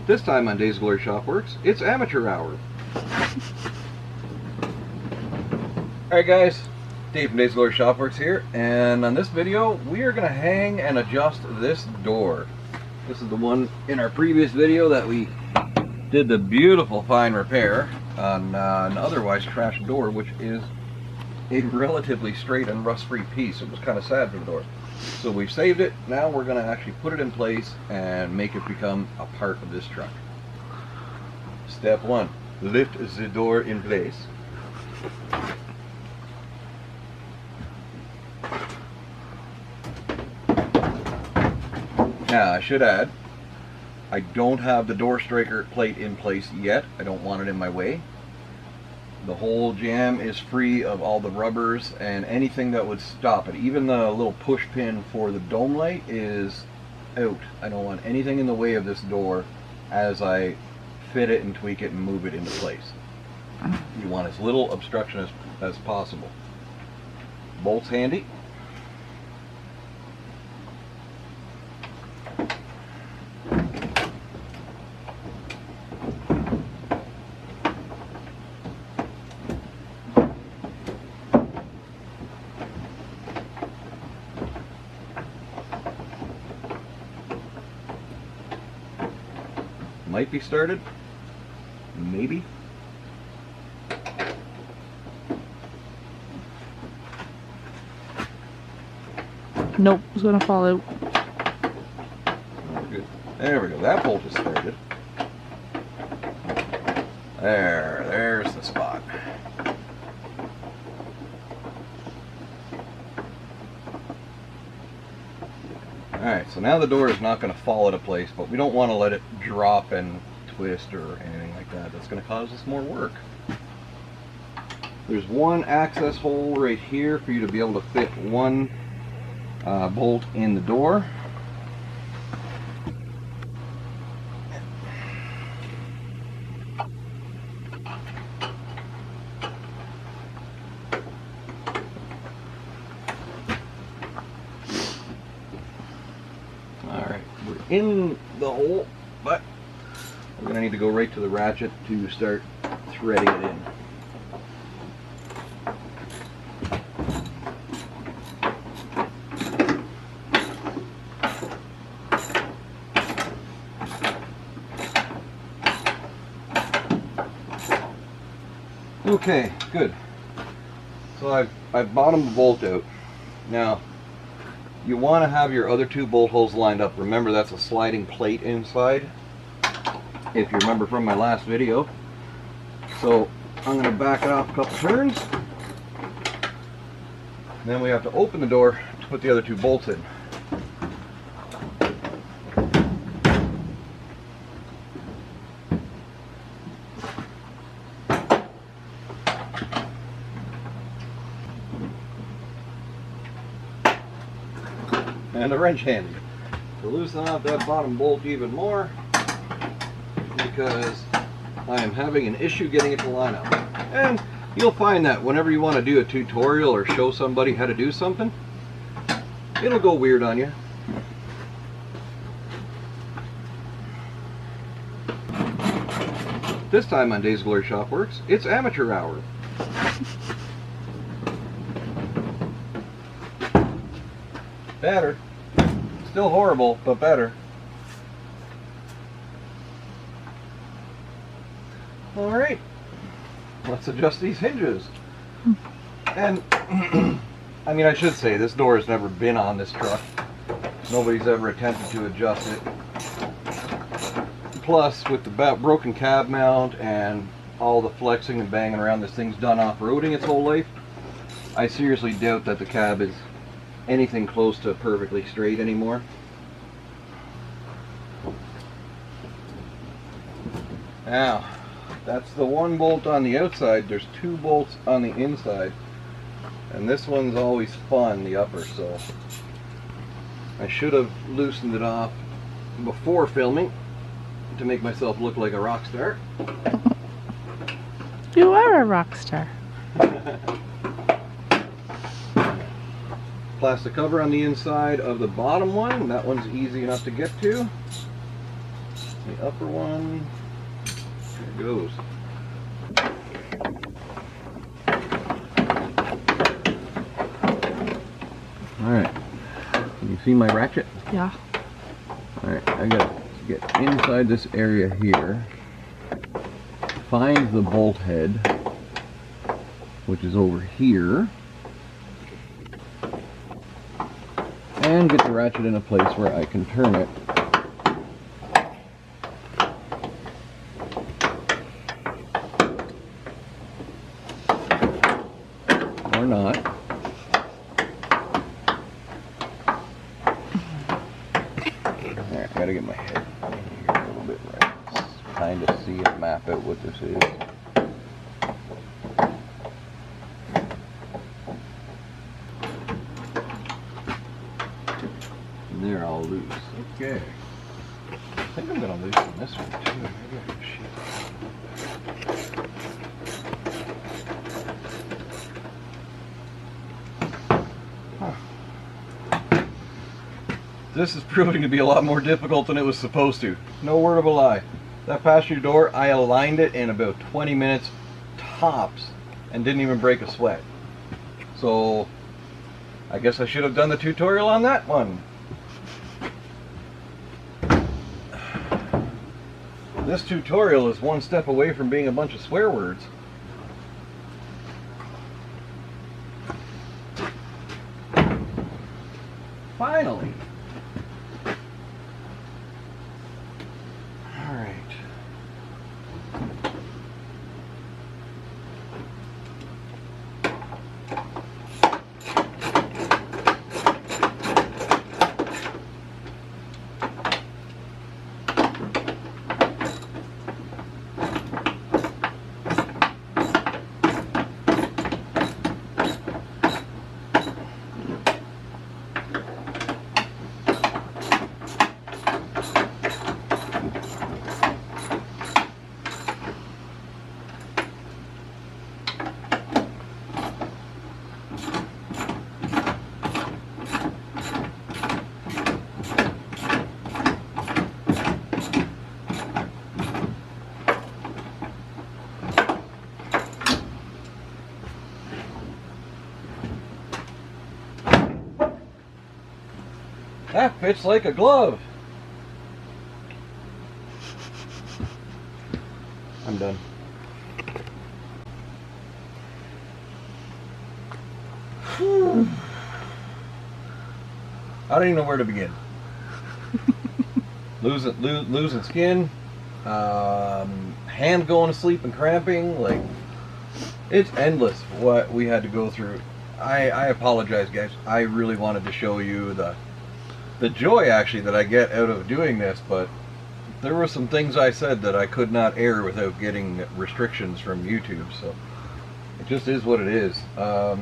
This time on Days of Glory Shopworks, it's amateur hour. Alright guys, Dave from Days of Glory Shopworks here, and on this video we are going to hang and adjust this door. This is the one in our previous video that we did the beautiful fine repair on an otherwise trashed door, which is a relatively straight and rust-free piece. It was kind of sad for the door. So we've saved it. Now we're going to actually put it in place and make it become a part of this truck. Step 1. Lift the door in place. Now I should add, I don't have the door striker plate in place yet. I don't want it in my way. The whole jam is free of all the rubbers and anything that would stop it. Even the little push pin for the dome light is out. I don't want anything in the way of this door as I fit it and tweak it and move it into place. You want as little obstruction as possible. Bolts handy. Might be started, maybe. Nope, it's gonna fall out. Oh, good. There we go. That bolt is started. There's the spot. Alright, so now the door is not going to fall into place, but we don't want to let it drop and twist or anything like that. That's going to cause us more work. There's one access hole right here for you to be able to fit one bolt in the door. In the hole, but we're going to need to go right to the ratchet to start threading it in. Okay, good. So I've bottomed the bolt out. Now you want to have your other two bolt holes lined up. Remember, that's a sliding plate inside, if you remember from my last video. So I'm going to back it off a couple turns. And then we have to open the door to put the other two bolts in. And a wrench handy to loosen up that bottom bolt even more, because I am having an issue getting it to line up. And you'll find that whenever you want to do a tutorial or show somebody how to do something, it'll go weird on you. This time on Days of Glory Shopworks, it's amateur hour. Better. Still horrible, but better. Alright, let's adjust these hinges. And, I mean, I should say, this door has never been on this truck. Nobody's ever attempted to adjust it. Plus, with the broken cab mount and all the flexing and banging around this thing's done off-roading its whole life, I seriously doubt that the cab is anything close to perfectly straight anymore. Now, that's the one bolt on the outside. There's two bolts on the inside, and this one's always fun, the upper, so I should have loosened it off before filming to make myself look like a rock star. You are a rock star. Plastic cover on the inside of the bottom one. That one's easy enough to get to. the upper one. There it goes. Alright. Can you see my ratchet? Yeah. Alright, I gotta get inside this area here. Find the bolt head, which is over here. And get the ratchet in a place where I can turn it. Or not. Alright, I gotta get my head in here a little bit right. Kind of see and map out what this is. They're all loose. Okay. I think I'm gonna loosen this one too. Maybe I can This is proving to be a lot more difficult than it was supposed to. No word of a lie. That passenger door, I aligned it in about 20 minutes tops and didn't even break a sweat. So I guess I should have done the tutorial on that one. This tutorial is one step away from being a bunch of swear words. Finally. All right. That fits like a glove. I'm done. Whew. I don't even know where to begin. Losing skin, hand going to sleep and cramping, like, it's endless what we had to go through. I apologize, guys. I really wanted to show you the joy actually that I get out of doing this, but there were some things I said that I could not air without getting restrictions from YouTube, so it just is what it is. Nat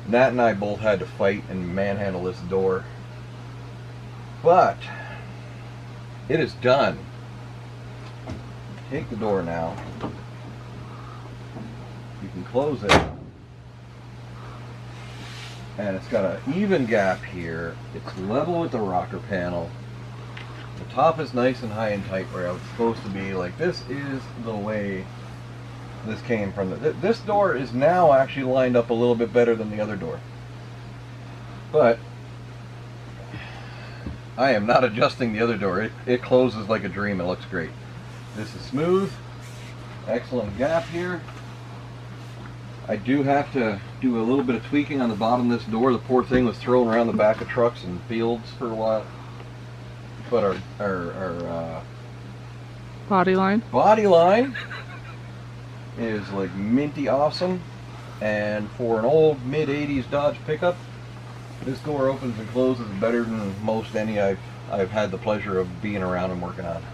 and I both had to fight and manhandle this door, but it is done. Take the door now. You can close it. And it's got an even gap here. It's level with the rocker panel. The top is nice and high and tight where I was supposed to be. Like, this is the way this came from. This door is now actually lined up a little bit better than the other door. But I am not adjusting the other door. It closes like a dream. It looks great. This is smooth. Excellent gap here. I do have to do a little bit of tweaking on the bottom of this door. The poor thing was thrown around the back of trucks and fields for a while. But our Body line is like minty awesome. And for an old mid-80s Dodge pickup, this door opens and closes better than most any I've had the pleasure of being around and working on.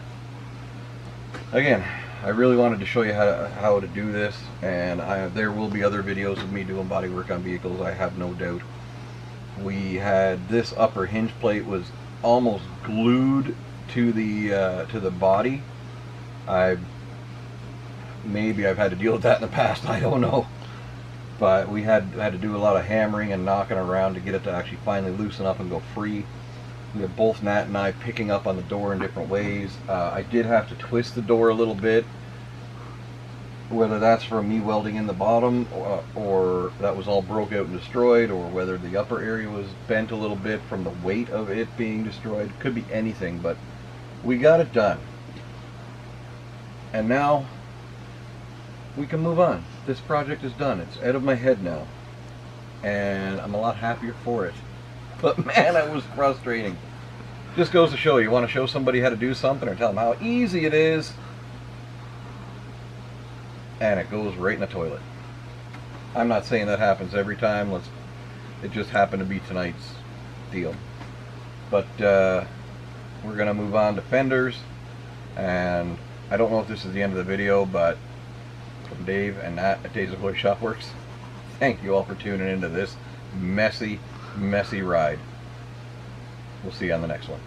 Again, I really wanted to show you how to do this, and there will be other videos of me doing body work on vehicles, I have no doubt. We had this upper hinge plate was almost glued to the body. Maybe I've had to deal with that in the past, I don't know. But we had to do a lot of hammering and knocking around to get it to actually finally loosen up and go free. We have both Nat and I picking up on the door in different ways. I did have to twist the door a little bit, whether that's from me welding in the bottom, or that was all broke out and destroyed, or whether the upper area was bent a little bit from the weight of it being destroyed. Could be anything, but we got it done. And now we can move on. This project is done. It's out of my head now, and I'm a lot happier for it. But man, it was frustrating. Just goes to show you want to show somebody how to do something or tell them how easy it is, and it goes right in the toilet. I'm not saying that happens every time. It just happened to be tonight's deal. But we're gonna move on to fenders, and I don't know if this is the end of the video, but from Dave and Nat at Days of Hythe Shopworks, thank you all for tuning into this messy ride. We'll see you on the next one.